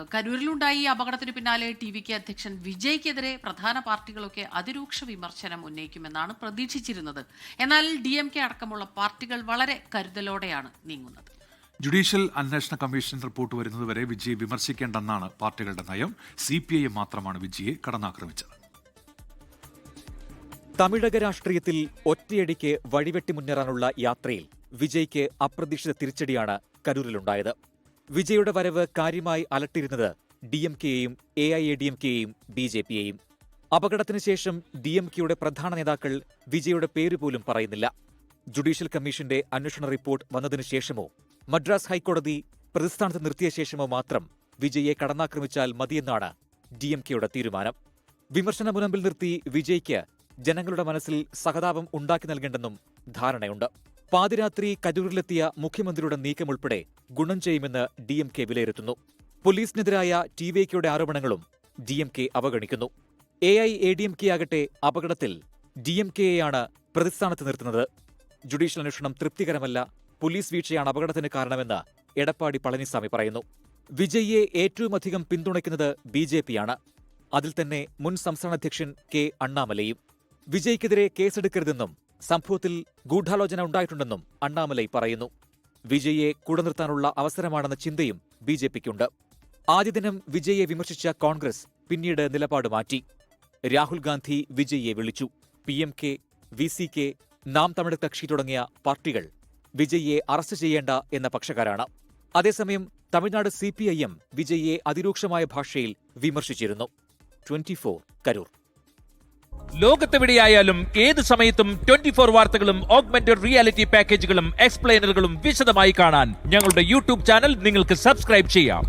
കരൂരിലുണ്ടായി ഈ അപകടത്തിന് പിന്നാലെ ടി.വി.കെ അധ്യക്ഷൻ വിജയ്ക്കെതിരെ പ്രധാന പാർട്ടികളൊക്കെ അതിരൂക്ഷ വിമർശനം ഉന്നയിക്കുമെന്നാണ് പ്രതീക്ഷിച്ചിരുന്നത്. എന്നാൽ DMK അടക്കമുള്ള പാർട്ടികൾ വളരെ കരുതലോടെയാണ് നീങ്ങുന്നത്. ജുഡീഷ്യൽ അന്വേഷണ കമ്മീഷൻ റിപ്പോർട്ട് വരുന്നതുവരെ വിജയെ വിമർശിക്കേണ്ടെന്നാണ് പാർട്ടികളുടെ നയം. CPIM മാത്രമാണ് വിജയെ കടന്നാക്രമിച്ചത്. തമിഴക രാഷ്ട്രീയത്തിൽ ഒറ്റയടിക്ക് വഴിവെട്ടി മുന്നേറാനുള്ള യാത്രയിൽ വിജയ്ക്ക് അപ്രതീക്ഷിത തിരിച്ചടിയാണ് കരൂരിലുണ്ടായത്. വിജയുടെ വരവ് കാര്യമായി അലട്ടിയിരുന്നത് DMKയെയും AIADMKയെയും BJPയെയും. അപകടത്തിന് ശേഷം DMKയുടെ പ്രധാന നേതാക്കൾ വിജയുടെ പേരുപോലും പറയുന്നില്ല. ജുഡീഷ്യൽ കമ്മീഷന്റെ അന്വേഷണ റിപ്പോർട്ട് വന്നതിനു ശേഷമോ മദ്രാസ് ഹൈക്കോടതി പ്രതിസ്ഥാനത്ത് നിർത്തിയ ശേഷമോ മാത്രം വിജയെ കടന്നാക്രമിച്ചാൽ മതിയെന്നാണ് DMKയുടെ തീരുമാനം. വിമർശന മുനമ്പിൽ നിർത്തി വിജയ്ക്ക് ജനങ്ങളുടെ മനസ്സിൽ സഹതാപം ഉണ്ടാക്കി നൽകേണ്ടെന്നും ധാരണയുണ്ട്. പാതിരാത്രി കരൂരിലെത്തിയ മുഖ്യമന്ത്രിയുടെ നീക്കമുൾപ്പെടെ ഗുണം ചെയ്യുമെന്ന് DMK വിലയിരുത്തുന്നു. പോലീസിനെതിരായ TVKയുടെ ആരോപണങ്ങളും DMK അവഗണിക്കുന്നു. AIADMK ആകട്ടെ അപകടത്തിൽ DMKയെയാണ് പ്രതിസ്ഥാനത്ത് നിർത്തുന്നത്. ജുഡീഷ്യൽ അന്വേഷണം തൃപ്തികരമല്ല, പോലീസ് വീഴ്ചയാണ് അപകടത്തിന് കാരണമെന്ന് എടപ്പാടി പളനിസ്വാമി പറയുന്നു. വിജയ്യെ ഏറ്റവുമധികം പിന്തുണയ്ക്കുന്നത് BJPയാണ്. അതിൽ തന്നെ മുൻ സംസ്ഥാന അധ്യക്ഷൻ K. അണ്ണാമലയും. വിജയ്ക്കെതിരെ കേസെടുക്കരുതെന്നും സംഭവത്തിൽ ഗൂഢാലോചന ഉണ്ടായിട്ടുണ്ടെന്നും അണ്ണാമലൈ പറയുന്നു. വിജയെ കൂടെ നിർത്താനുള്ള അവസരമാണെന്ന ചിന്തയും BJPക്കുണ്ട്. ആദ്യ ദിനം വിജയെ വിമർശിച്ച കോൺഗ്രസ് പിന്നീട് നിലപാട് മാറ്റി. രാഹുൽ ഗാന്ധി വിജയെ വിളിച്ചു. PMK, VCK, നാം തമിഴ് കക്ഷി തുടങ്ങിയ പാർട്ടികൾ വിജയെ അറസ്റ്റ് ചെയ്യേണ്ട എന്ന പക്ഷക്കാരാണ്. അതേസമയം തമിഴ്നാട് CPIM വിജയെ അതിരൂക്ഷമായ ഭാഷയിൽ വിമർശിച്ചിരുന്നു. 24 കരൂർ. ലോകത്തെവിടെയായാലും ഏത് സമയത്തും 24 വാർത്തകളും ഓഗ്മെന്റഡ് റിയാലിറ്റി പാക്കേജുകളും എക്സ്പ്ലെയിനറുകളും വിശദമായി കാണാൻ ഞങ്ങളുടെ YouTube ചാനൽ നിങ്ങൾക്ക് സബ്സ്ക്രൈബ് ചെയ്യാം.